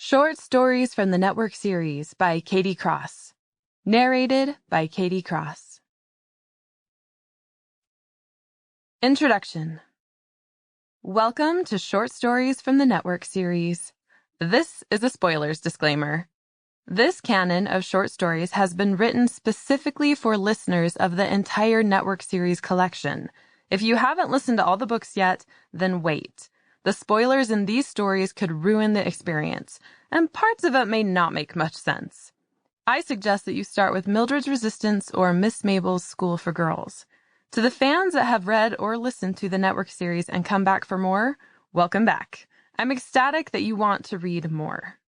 Short Stories from the Network Series by Katie Cross. Narrated by Katie Cross. Introduction. Welcome to Short Stories from the Network Series. This is a spoilers disclaimer. This canon of short stories has been written specifically for listeners of the entire Network Series collection. If you haven't listened to all the books yet, then wait. The spoilers in these stories could ruin the experience, and parts of it may not make much sense. I suggest that you start with Mildred's Resistance or Miss Mabel's School for Girls. To the fans that have read or listened to the Network Series and come back for more, welcome back. I'm ecstatic that you want to read more.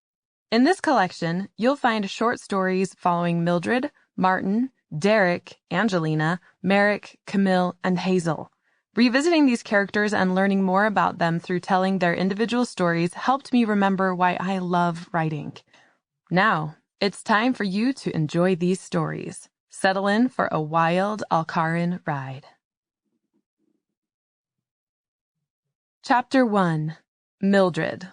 In this collection, you'll find short stories following Mildred, Marten, Derek, Angelina, Merrick, Camille, and Hazel. Revisiting these characters and learning more about them through telling their individual stories helped me remember why I love writing. Now, it's time for you to enjoy these stories. Settle in for a wild Alcaran ride. Chapter 1. Mildred.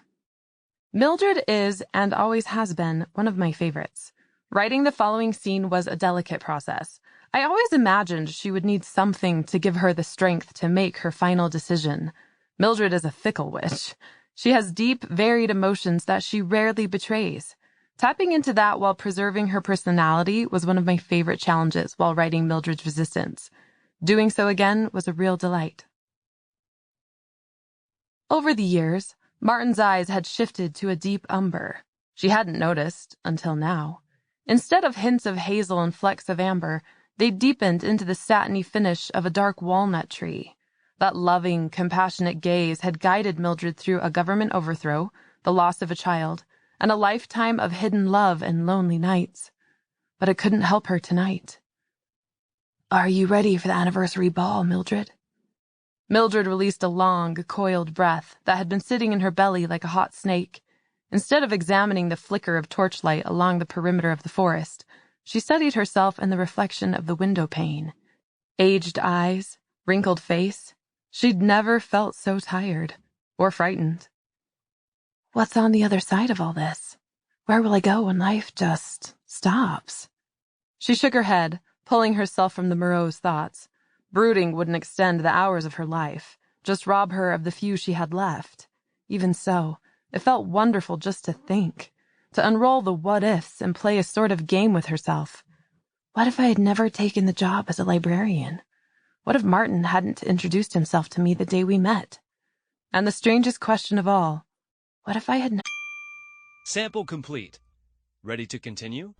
Mildred is, and always has been, one of my favorites. Writing the following scene was a delicate process. I always imagined she would need something to give her the strength to make her final decision. Mildred is a fickle witch. She has deep, varied emotions that she rarely betrays. Tapping into that while preserving her personality was one of my favorite challenges while writing Mildred's Resistance. Doing so again was a real delight. Over the years, Marten's eyes had shifted to a deep umber. She hadn't noticed until now. Instead of hints of hazel and flecks of amber, they deepened into the satiny finish of a dark walnut tree. That loving, compassionate gaze had guided Mildred through a government overthrow, the loss of a child, and a lifetime of hidden love and lonely nights. But it couldn't help her tonight. "Are you ready for the anniversary ball, Mildred?" Mildred released a long, coiled breath that had been sitting in her belly like a hot snake. Instead of examining the flicker of torchlight along the perimeter of the forest, she studied herself in the reflection of the window pane. Aged eyes, wrinkled face. She'd never felt so tired or frightened. What's on the other side of all this? Where will I go when life just stops? She shook her head, pulling herself from the morose thoughts. Brooding wouldn't extend the hours of her life, just rob her of the few she had left. Even so, it felt wonderful just to think. To unroll the what-ifs and play a sort of game with herself. What if I had never taken the job as a librarian? What if Marten hadn't introduced himself to me the day we met? And the strangest question of all, what if I had... Sample complete. Ready to continue?